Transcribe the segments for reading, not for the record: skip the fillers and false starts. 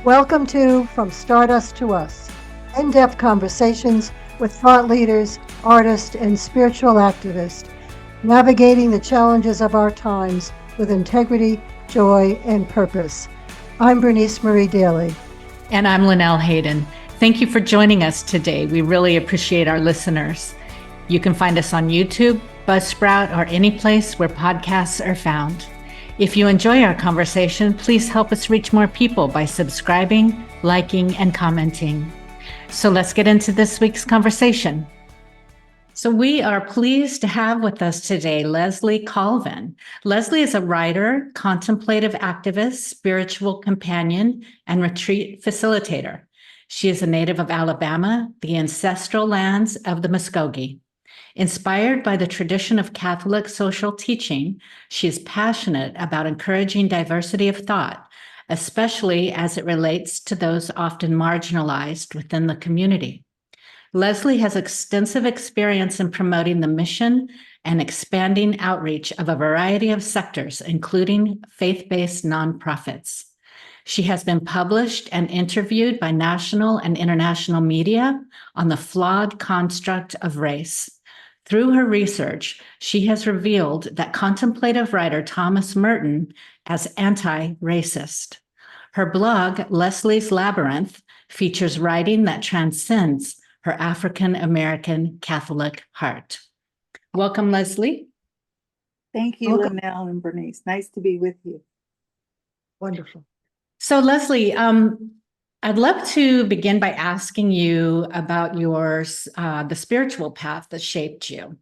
Welcome to From Stardust to Us, in-depth conversations with thought leaders, artists, and spiritual activists, navigating the challenges of our times with integrity, joy, and purpose. I'm Bernice Marie Daly. And I'm Linnell Hayden. Thank you for joining us today. We really appreciate our listeners. You can find us on YouTube, Buzzsprout, or any place where podcasts are found. If you enjoy our conversation, please help us reach more people by subscribing, liking, and commenting. So let's get into this week's conversation. So we are pleased to have with us today Leslye Colvin. Leslye is a writer, contemplative activist, spiritual companion, and retreat facilitator. She is a native of Alabama, the ancestral lands of the Muskogee. Inspired by the tradition of Catholic social teaching, she is passionate about encouraging diversity of thought, especially as it relates to those often marginalized within the community. Leslye has extensive experience in promoting the mission and expanding outreach of a variety of sectors, including faith-based nonprofits. She has been published and interviewed by national and international media on the flawed construct of race. Through her research, she has revealed that contemplative writer Thomas Merton as anti-racist. Her blog, Leslye's Labyrinth, features writing that transcends her African American Catholic heart. Welcome, Leslye. Thank you, Linnell and Bernice. Nice to be with you. Wonderful. So, Leslye, I'd love to begin by asking you about the spiritual path that shaped you.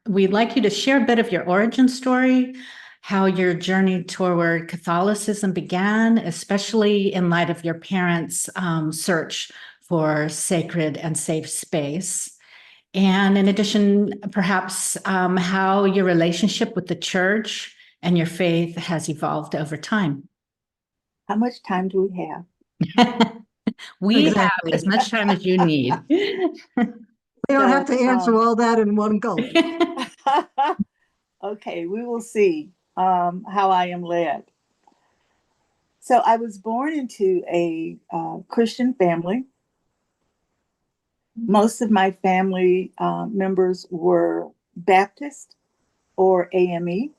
We'd like you to share a bit of your origin story, how your journey toward Catholicism began, especially in light of your parents' search for sacred and safe space. And in addition, perhaps how your relationship with the church and your faith has evolved over time. How much time do we have? We have as much time as you need. We don't have to answer all that in one go. Okay, we will see how I am led. So I was born into a Christian family. Most of my family members were Baptist or AME,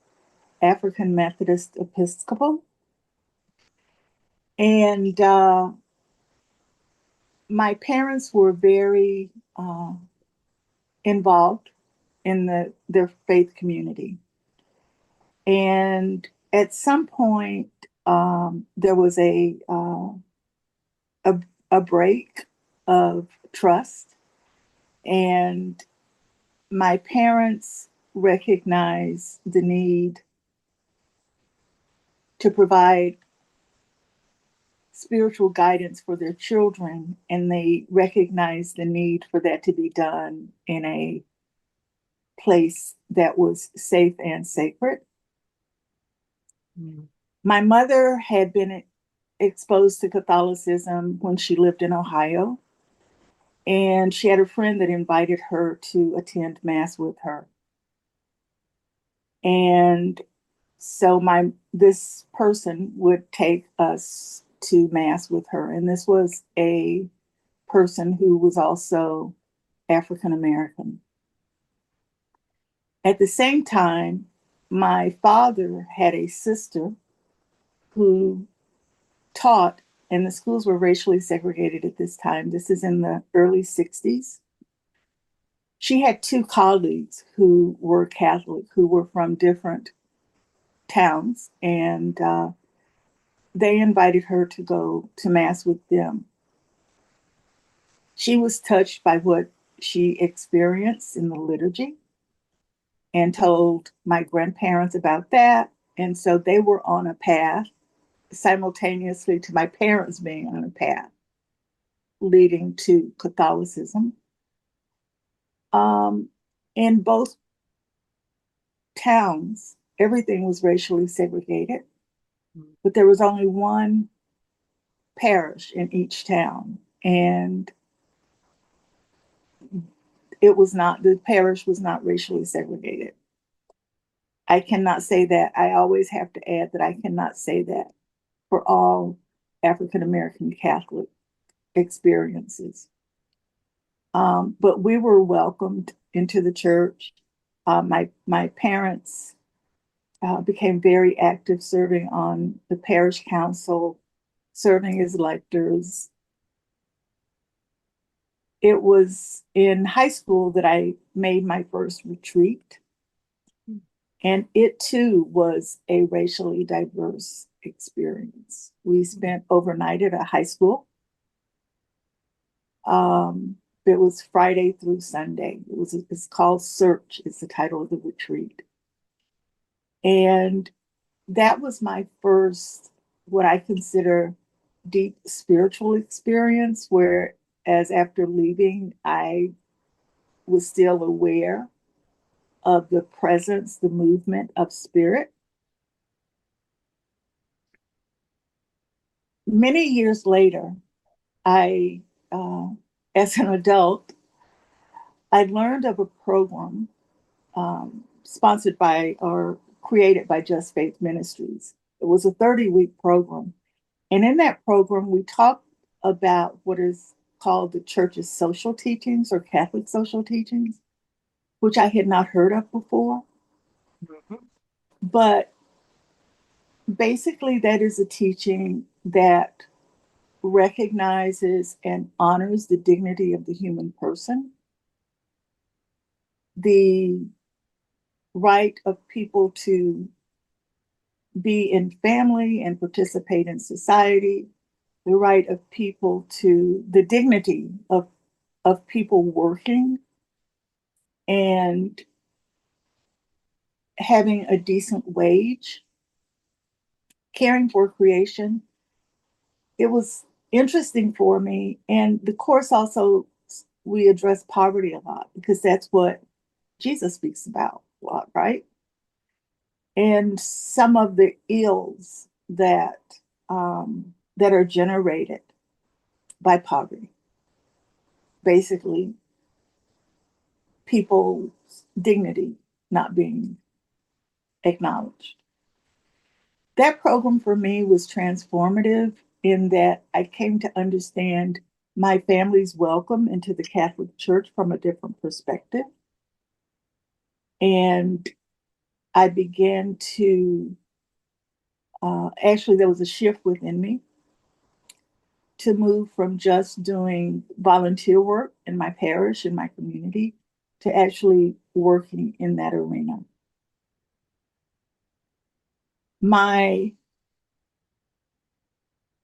African Methodist Episcopal. And my parents were very involved in their faith community. And at some point, there was a break of trust, and my parents recognized the need to provide spiritual guidance for their children, and they recognized the need for that to be done in a place that was safe and sacred. My mother had been exposed to Catholicism when she lived in Ohio, and she had a friend that invited her to attend Mass with her. And so this person would take us to Mass with her. And this was a person who was also African American. At the same time, my father had a sister who taught, and the schools were racially segregated at this time. This is in the early 60s. She had two colleagues who were Catholic, who were from different towns, and they invited her to go to Mass with them. She was touched by what she experienced in the liturgy and told my grandparents about that. And so they were on a path simultaneously to my parents being on a path leading to Catholicism. In both towns, everything was racially segregated, but there was only one parish in each town, and the parish was not racially segregated. I cannot say that. I always have to add that I cannot say that for all African American Catholic experiences. But we were welcomed into the church. My parents became very active, serving on the parish council, serving as lectors. It was in high school that I made my first retreat, and it too was a racially diverse experience. We spent overnight at a high school. It was Friday through Sunday. It's called Search, is the title of the retreat. And that was my first, what I consider deep spiritual experience, whereas after leaving, I was still aware of the presence, the movement of spirit. Many years later, I, as an adult, I learned of a program sponsored by or created by Just Faith Ministries. It was a 30-week program. And in that program, we talked about what is called the church's social teachings or Catholic social teachings, which I had not heard of before. Mhm. But basically, that is a teaching that recognizes and honors the dignity of the human person, the right of people to be in family and participate in society, the right of people to the dignity of people working and having a decent wage, caring for creation. It was interesting for me. And the course also, we address poverty a lot because that's what Jesus speaks about a lot, right? And some of the ills that are generated by poverty, basically people's dignity not being acknowledged. That program for me was transformative in that I came to understand my family's welcome into the Catholic Church from a different perspective. And I began to, actually, there was a shift within me to move from just doing volunteer work in my parish, in my community, to actually working in that arena. My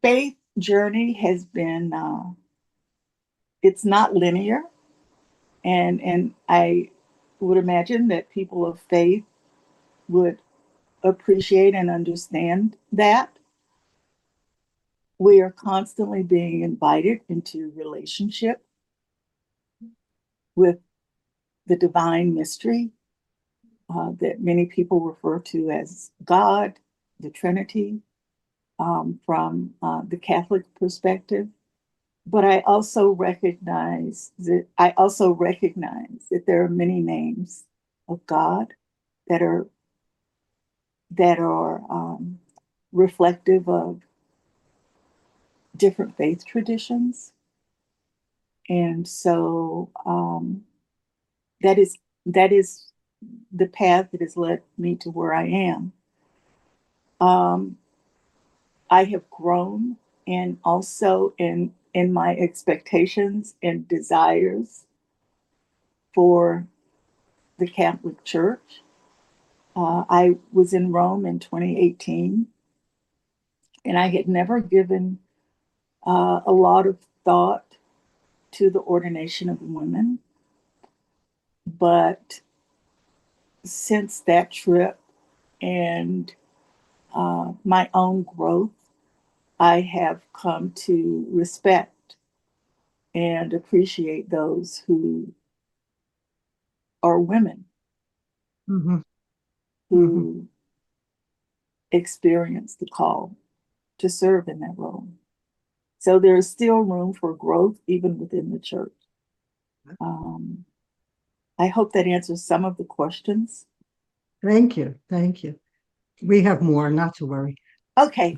faith journey has been, it's not linear. And I would imagine that people of faith would appreciate and understand that. We are constantly being invited into relationship with the divine mystery that many people refer to as God, the Trinity, from the Catholic perspective. But I also recognize that there are many names of God that are reflective of different faith traditions. And so that is the path that has led me to where I am. I have grown and also in my expectations and desires for the Catholic Church. I was in Rome in 2018, and I had never given a lot of thought to the ordination of women. But since that trip and my own growth, I have come to respect and appreciate those who are women Mhm. Mhm. who experience the call to serve in that role. So there is still room for growth even within the church. Um, I hope that answers some of the questions. Thank you. Thank you. We have more, not to worry. Okay.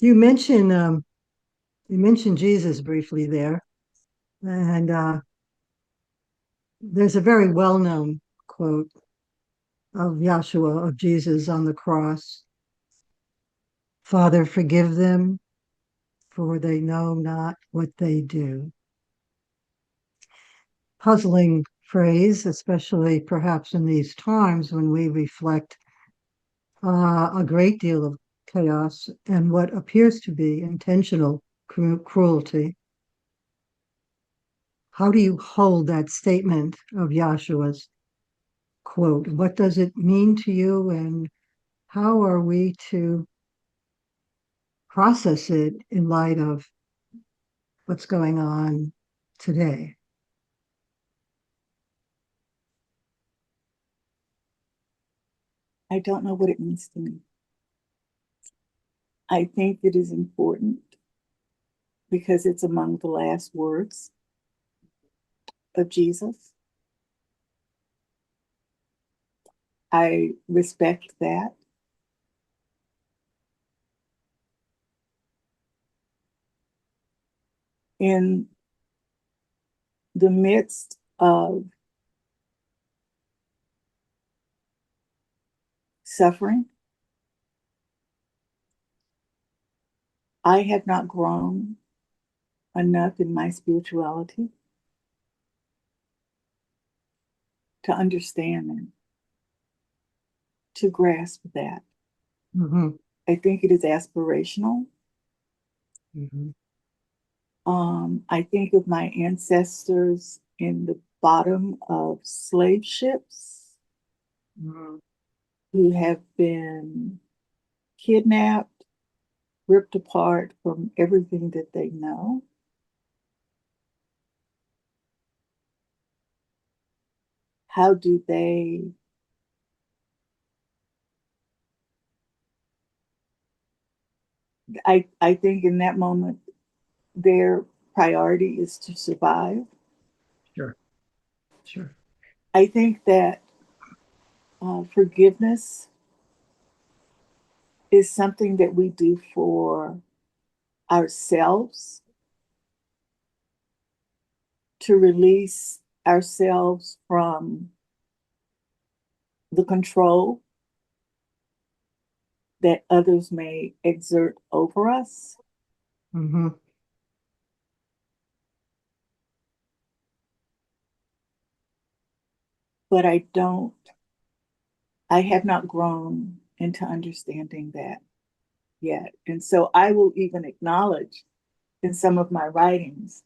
You mentioned Jesus briefly there, and there's a very well-known quote of Yahshua, of Jesus on the cross. Father, forgive them, for they know not what they do. Puzzling phrase, especially perhaps in these times when we reflect a great deal of chaos and what appears to be intentional cruelty. How do you hold that statement of Yahshua's quote? What does it mean to you, and how are we to process it in light of what's going on today? I don't know what it means to me. I think it is important because it's among the last words of Jesus. I respect that. In the midst of suffering, I have not grown enough in my spirituality to understand and to grasp that. Mm-hmm. I think it is aspirational. Mm-hmm. I think of my ancestors in the bottom of slave ships Mm-hmm. who have been kidnapped, ripped apart from everything that they know. How do they I think in that moment their priority is to survive. Sure, sure. I think that forgiveness is something that we do for ourselves to release ourselves from the control that others may exert over us. Mm-hmm. But I have not grown into understanding that yet. And so I will even acknowledge in some of my writings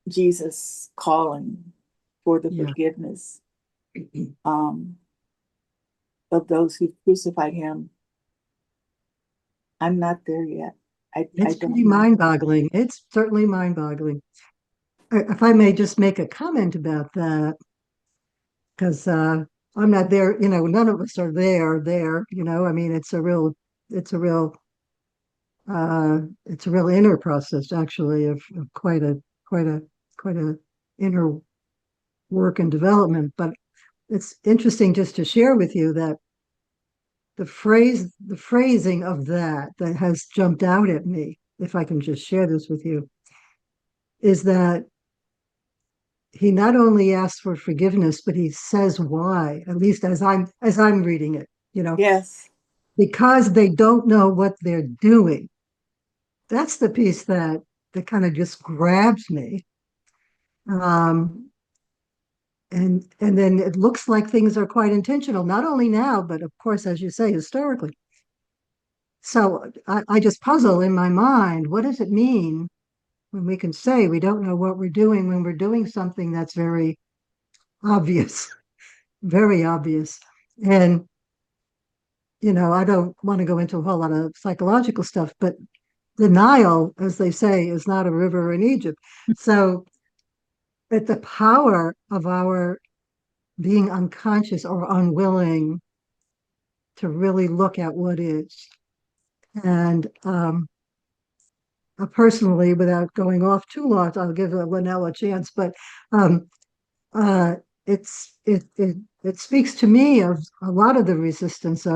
Jesus calling for the Yeah. forgiveness um, of those who crucified him. I'm not there yet. I It's don't pretty know. mind-boggling. It's certainly mind-boggling. If I may just make a comment about that, because I'm not there, none of us are there. I mean, it's a real, it's a real inner process actually of quite a, quite a inner work and development. But it's interesting just to share with you that the phrasing of that has jumped out at me, if I can just share this with you, is that he not only asks for forgiveness, but he says why, at least as I'm reading it, Yes, because they don't know what they're doing. That's the piece that kind of just grabs me. Um, and then it looks like things are quite intentional, not only now, but of course, as you say, historically. So I just puzzle in my mind, what does it mean when we can say we don't know what we're doing when we're doing something that's very obvious, very obvious. And, I don't want to go into a whole lot of psychological stuff, but the Nile, as they say, is not a river in Egypt. So at the power of our being unconscious or unwilling to really look at what is. And personally, without going off too long, I'll give Linnell a chance, but um, uh, it speaks to me of a lot of the resistance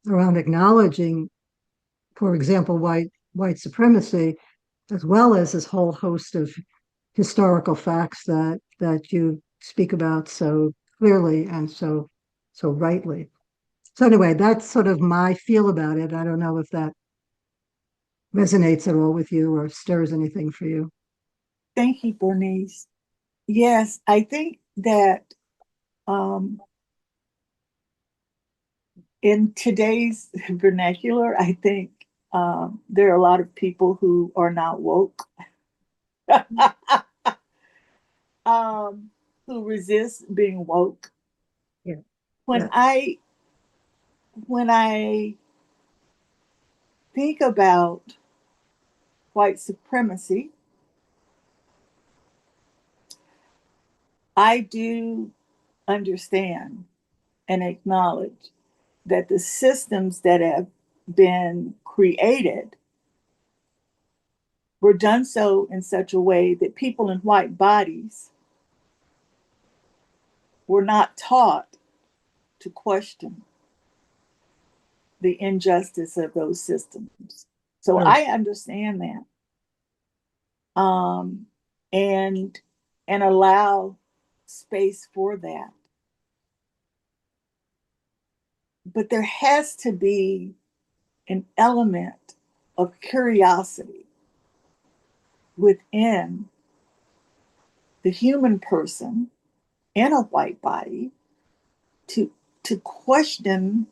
around acknowledging for example, white supremacy, as well as this whole host of historical facts that you speak about so clearly and so rightly. So anyway, that's sort of my feel about it. I don't know if that resonates at all with you or stirs anything for you. Thank you, Bernice. Yes, I think that um, in today's vernacular, I think there are a lot of people who are not woke, who resist being woke. Yeah. When Yeah. I think about white supremacy, I do understand and acknowledge that the systems that have been created were done so in such a way that people in white bodies were not taught to question the injustice of those systems. So Sure. I understand that, um, and allow space for that. But there has to be an element of curiosity within the human person in a white body to question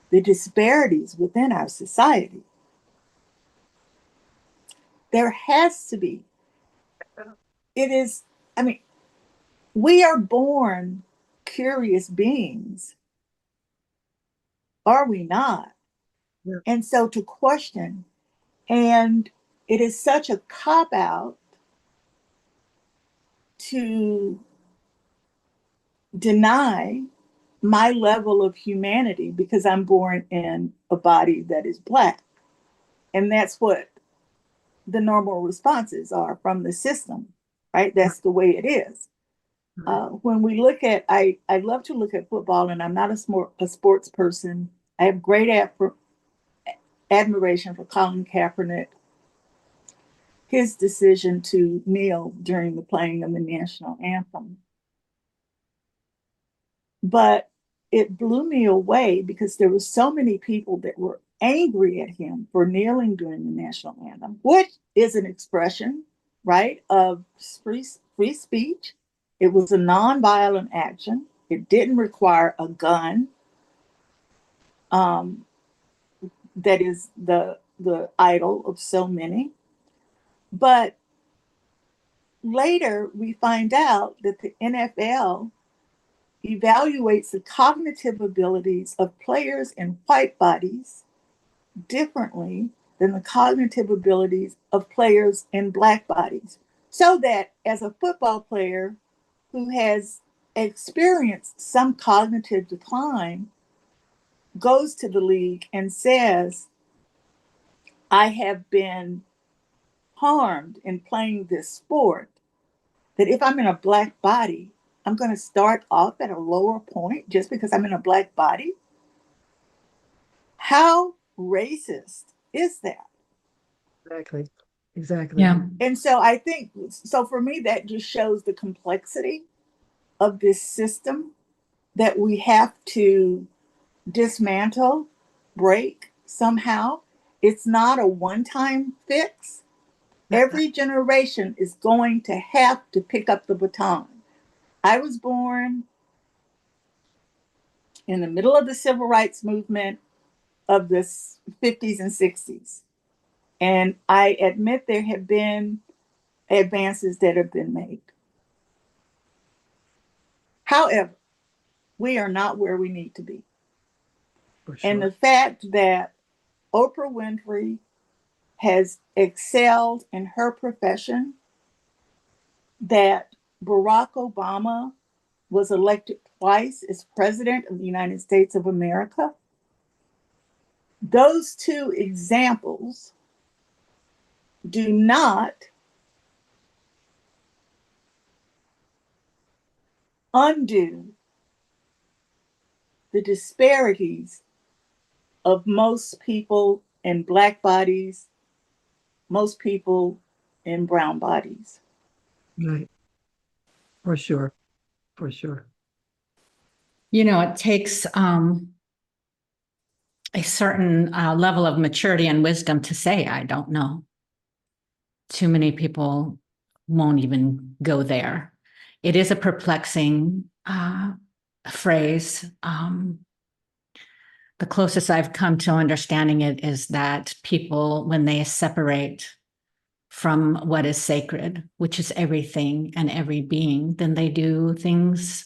the disparities within our society. There has to be. It is, I mean, we are born curious beings, are we not? Yeah. And so to question, and it is such a cop out to deny my level of humanity because I'm born in a body that is Black. And that's what the normal responses are from the system, right? That's the way it is. When we look at, I love to look at football, and I'm not a sports person. I have great admiration for Colin Kaepernick, his decision to kneel during the playing of the national anthem. But it blew me away because there were so many people that were angry at him for kneeling during the national anthem, which is an expression, right, of free speech. It was a nonviolent action. It didn't require a gun. Um, that is the idol of so many. But later we find out that the NFL evaluates the cognitive abilities of players in white bodies differently than the cognitive abilities of players in Black bodies. So that as a football player who has experienced some cognitive decline goes to the league and says, I have been harmed in playing this sport, that if I'm in a Black body, I'm going to start off at a lower point just because I'm in a Black body. How racist is that? Exactly. Exactly. Yeah. And so I think, so for me, that just shows the complexity of this system that we have to dismantle, break somehow. It's not a one time fix. Every generation is going to have to pick up the baton. I was born in the middle of the civil rights movement of the 50s and 60s. And I admit there have been advances that have been made. However, we are not where we need to be. For And sure. the fact that Oprah Winfrey has excelled in her profession, that Barack Obama was elected twice as president of the United States of America, those two examples do not undo the disparities of most people in Black bodies, most people in brown bodies. Right. For sure. For sure. You know, it takes a certain level of maturity and wisdom to say, I don't know. Too many people won't even go there. It is a perplexing phrase. The closest I've come to understanding it is that people, when they separate from what is sacred, which is everything and every being, then they do things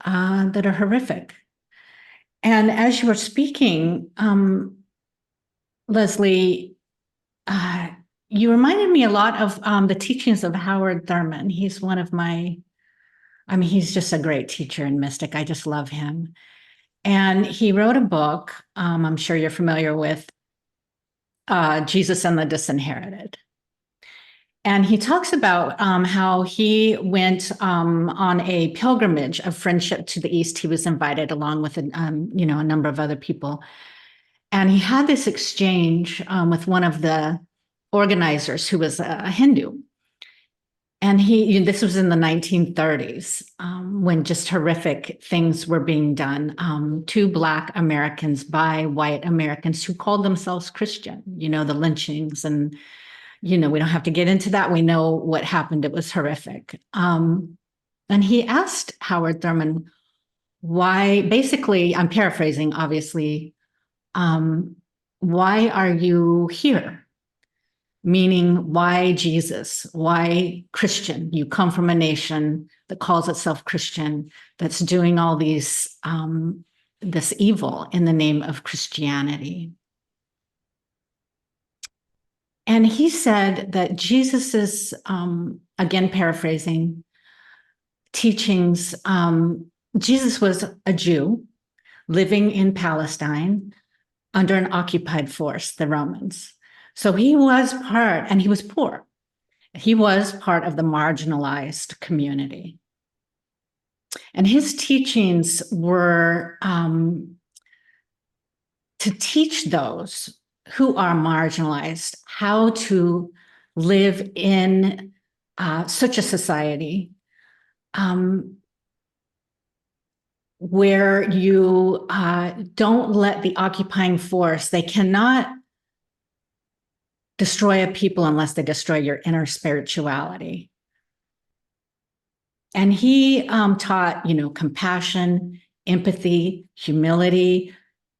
that are horrific. And as you were speaking, Leslye, you reminded me a lot of the teachings of Howard Thurman. He's one of he's just a great teacher and mystic. I just love him. And he wrote a book, I'm sure you're familiar with, Jesus and the Disinherited. And he talks about how he went on a pilgrimage of friendship to the East. He was invited along with a number of other people. And he had this exchange with one of the organizers who was a Hindu. And this was in the 1930s when just horrific things were being done to Black Americans by white Americans who called themselves Christian, the lynchings and, we don't have to get into that. We know what happened. It was horrific. And he asked Howard Thurman why, basically, I'm paraphrasing, obviously, why are you here? Meaning, why Jesus? Why Christian? You come from a nation that calls itself Christian, that's doing all this evil in the name of Christianity. And he said that Jesus's, again paraphrasing, teachings, Jesus was a Jew living in Palestine under an occupied force, the Romans. So he was part, and he was poor. He was part of the marginalized community. And his teachings were to teach those who are marginalized how to live in such a society where you don't let the occupying force, they cannot destroy a people unless they destroy your inner spirituality. And he taught, compassion, empathy, humility.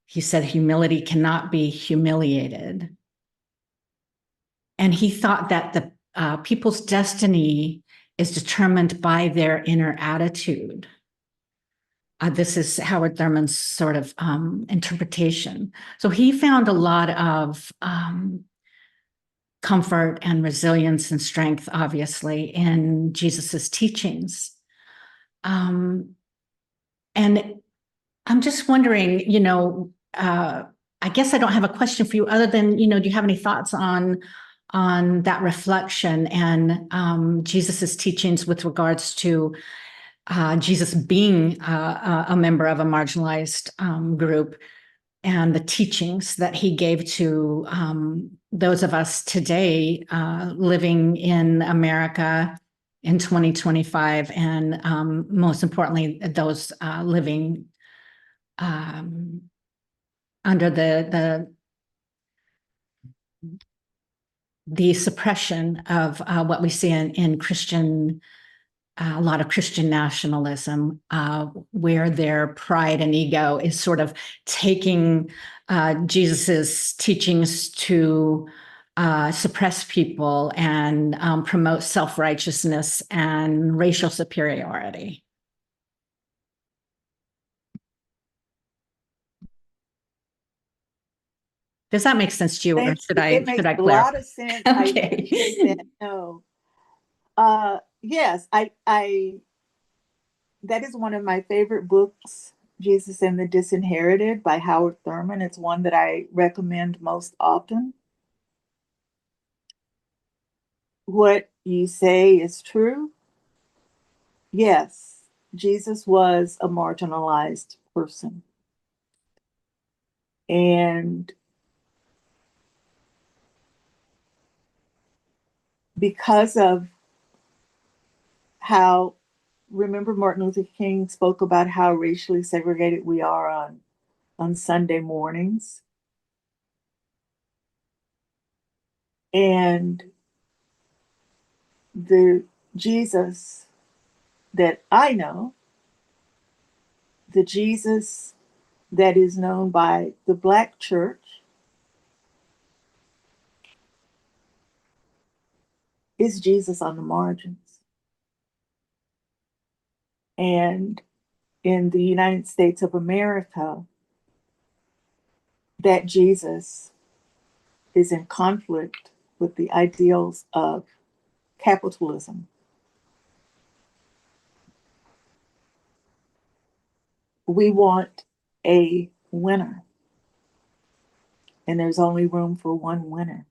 He said humility cannot be humiliated. And he thought that the people's destiny is determined by their inner attitude. This is Howard Thurman's sort of interpretation. So he found a lot of comfort and resilience and strength, obviously, in Jesus's teachings. And I'm just wondering, I guess I don't have a question for you other than, do you have any thoughts on that reflection and Jesus's teachings with regards to Jesus being a member of a marginalized group and the teachings that he gave to those of us today living in America in 2025, and most importantly, those living under the suppression of what we see in Christian, a lot of Christian nationalism, where their pride and ego is sort of taking Jesus's teachings to suppress people and promote self-righteousness and racial superiority. Does that make sense to you, or should I It makes a clarify? lot of sense. Okay. I no. Yes, that is one of my favorite books, Jesus and the Disinherited by Howard Thurman. It's one that I recommend most often. What you say is true. Yes, Jesus was a marginalized person. And because of how, remember Martin Luther King spoke about how racially segregated we are on Sunday mornings. And the Jesus that I know, the Jesus that is known by the Black church, is Jesus on the margins. And in the United States of America, that Jesus is in conflict with the ideals of capitalism. We want a winner, and there's only room for one winner.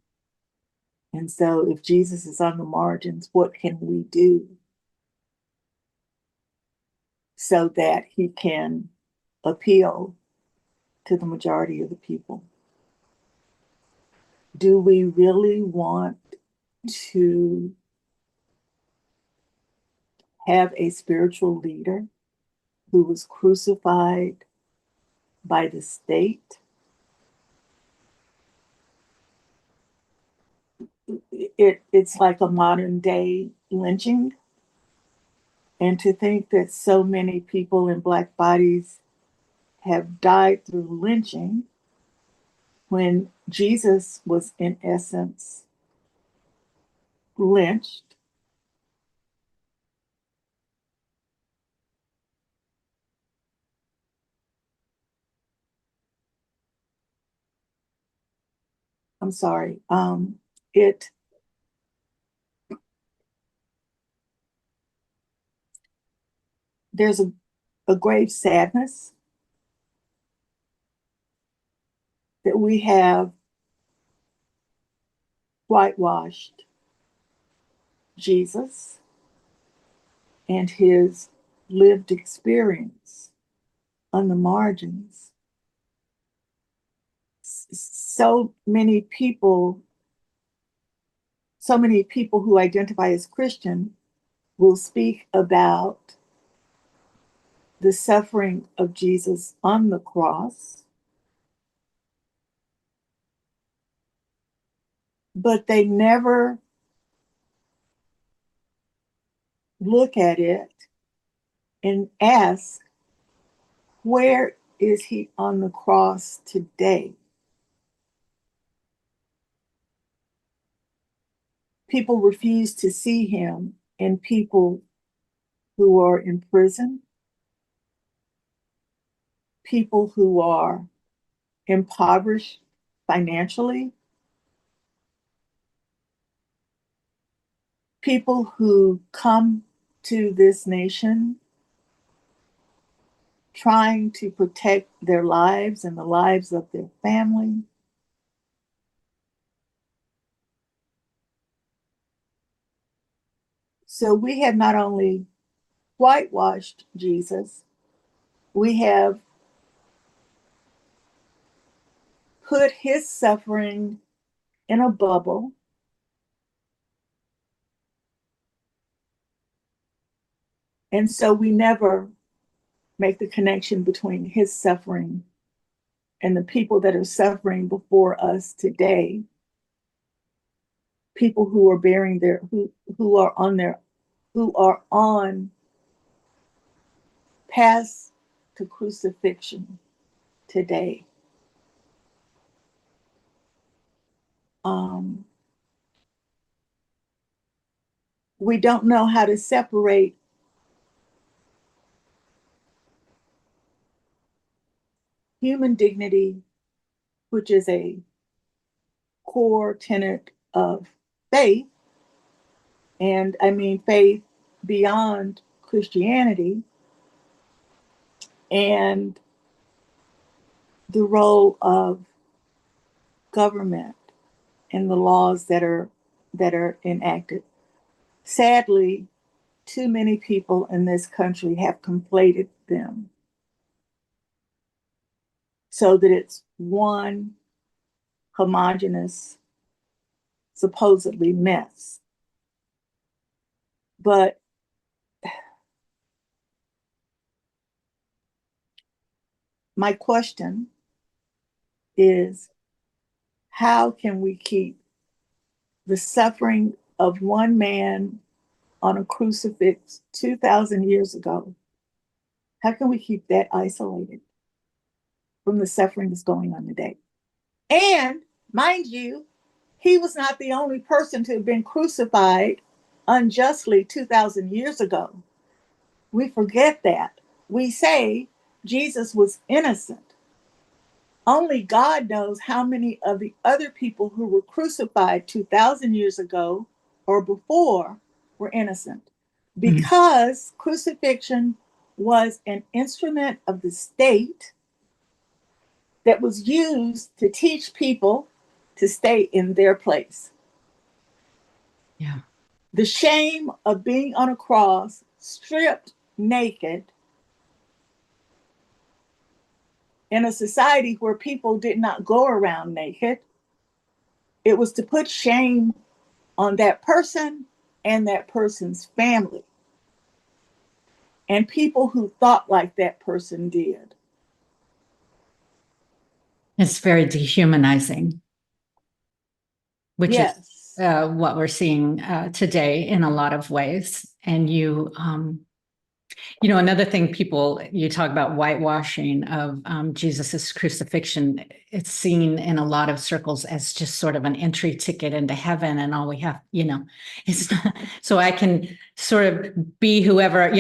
And so, if Jesus is on the margins, what can we do so that he can appeal to the majority of the people? Do we really want to have a spiritual leader who was crucified by the state? It's like a modern day lynching. And to think that so many people in Black bodies have died through lynching when Jesus was, in essence, lynched. I'm sorry. It There's a grave sadness that we have whitewashed Jesus and his lived experience on the margins. So many people who identify as Christian will speak about the suffering of Jesus on the cross, but they never look at it and ask, where is he on the cross today? People refuse to see him in people who are in prison, people who are impoverished financially, people who come to this nation trying to protect their lives and the lives of their family. So we have not only whitewashed Jesus, we have put his suffering in a bubble. And so we never make the connection between his suffering and the people that are suffering before us today, people who are bearing who are on paths to crucifixion today. We don't know how to separate human dignity, which is a core tenet of faith, and I mean faith beyond Christianity, and the role of government and the laws that are enacted. Sadly, too many people in this country have conflated them so that it's one homogenous, supposedly mess. But my question is, how can we keep the suffering of one man on a crucifix 2,000 years ago? How can we keep that isolated from the suffering that's going on today? And mind you, he was not the only person to have been crucified unjustly 2,000 years ago. We forget that. We say Jesus was innocent. Only God knows how many of the other people who were crucified 2,000 years ago or before were innocent. Because crucifixion was an instrument of the state that was used to teach people to stay in their place. Yeah. The shame of being on a cross, stripped naked, in a society where people did not go around naked, it was to put shame on that person and that person's family and people who thought like that person did. It's very dehumanizing, which is Yes. what we're seeing today in a lot of ways. And another thing you talk about whitewashing of Jesus's crucifixion. It's seen in a lot of circles as just sort of an entry ticket into heaven, and all we have, it's not, so I can sort of be whoever,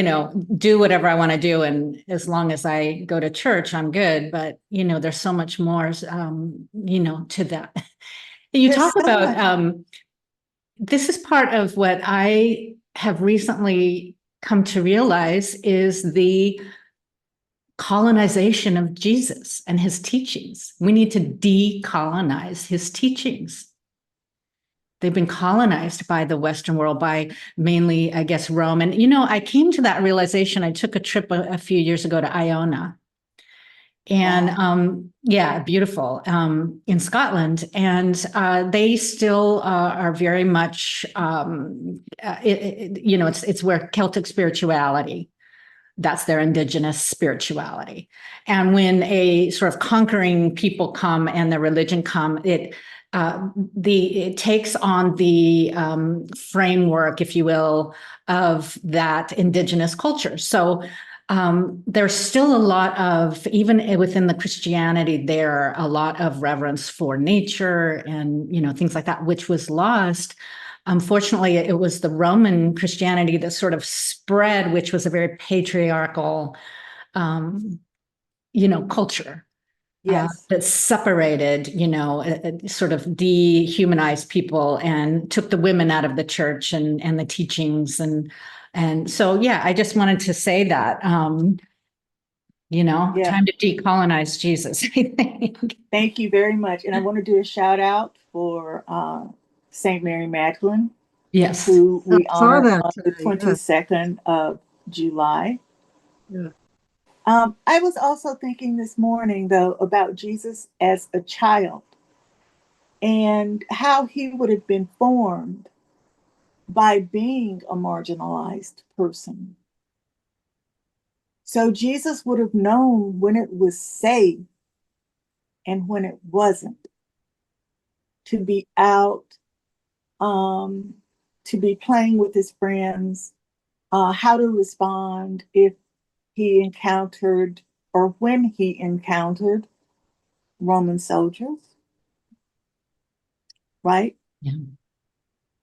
do whatever I want to do, and as long as I go to church, I'm good. But there's so much more, to that. You There's talk so about much. this is part of what I have recently come to realize is the colonization of Jesus and his teachings. We need to decolonize his teachings. They've been colonized by the Western world, by mainly, I guess, Rome. And, I came to that realization. I took a trip a few years ago to Iona. And yeah, beautiful, in Scotland. And they still are very much, it's where Celtic spirituality, that's their indigenous spirituality. And when a sort of conquering people come and the religion come, it takes on the framework, if you will, of that indigenous culture. So there's still a lot of, even within the Christianity, there a lot of reverence for nature and things like that, which was lost. Unfortunately, it was the Roman Christianity that sort of spread, which was a very patriarchal, culture. Yes. That separated, sort of dehumanized people and took the women out of the church and the teachings. And so, yeah, I just wanted to say that, Yeah. time to decolonize Jesus, I think. Thank you very much. And I want to do a shout out for St. Mary Magdalene, Yes. who we I saw honor that on the today, yes. 22nd of July. Yeah. I was also thinking this morning, though, about Jesus as a child and how he would have been formed by being a marginalized person. So Jesus would have known when it was safe and when it wasn't to be out, to be playing with his friends, how to respond if he encountered or when he encountered Roman soldiers, right? Yeah.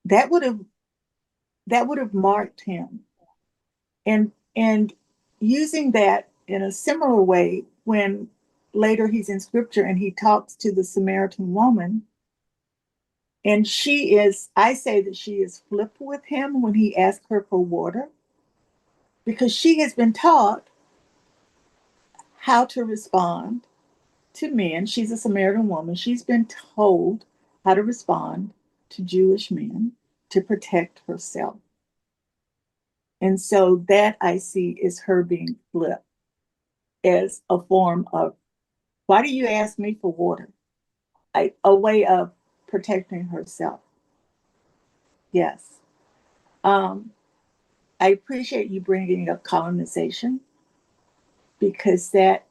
That would have marked him. And using that in a similar way when later he's in scripture and he talks to the Samaritan woman, and I say that she is flipped with him when he asks her for water, because she has been taught how to respond to men. She's a Samaritan woman. She's been told how to respond to Jewish men to protect herself. And so that I see is her being flipped as a form of, why do you ask me for water? A way of protecting herself. Yes. I appreciate you bringing up colonization, because that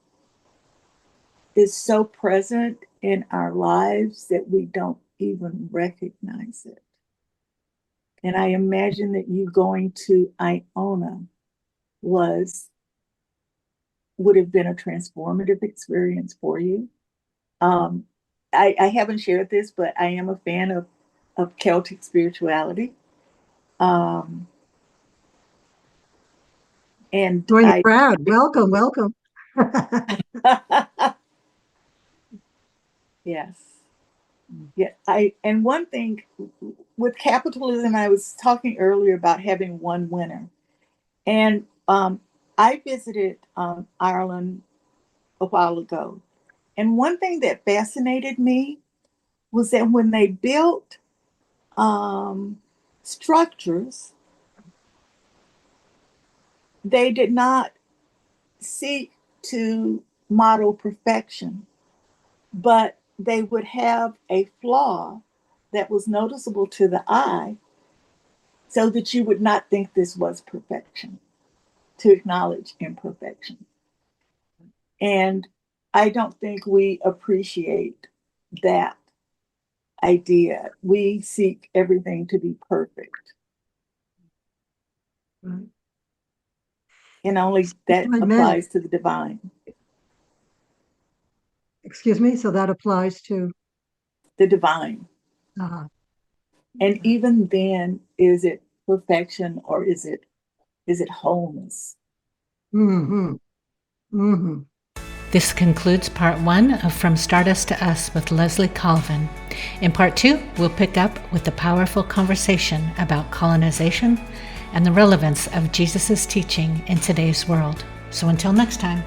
is so present in our lives that we don't even recognize it. And I imagine that you going to Iona would have been a transformative experience for you. I haven't shared this, but I am a fan of Celtic spirituality. And Join the crowd. Welcome, welcome. Yes. Yeah. And one thing with capitalism, I was talking earlier about having one winner. And I visited Ireland a while ago. And one thing that fascinated me was that when they built structures, they did not seek to model perfection, but they would have a flaw that was noticeable to the eye so that you would not think this was perfection, to acknowledge imperfection. And I don't think we appreciate that idea. We seek everything to be perfect. Right. And only that applies to the divine. Excuse me, so that applies to The divine. And even then, is it perfection or is it wholeness? Mm-hmm. Mm-hmm. This concludes part 1 of From Stardust to Us with Leslye Colvin. In part 2, we'll pick up with the powerful conversation about colonization and the relevance of Jesus' teaching in today's world. So until next time.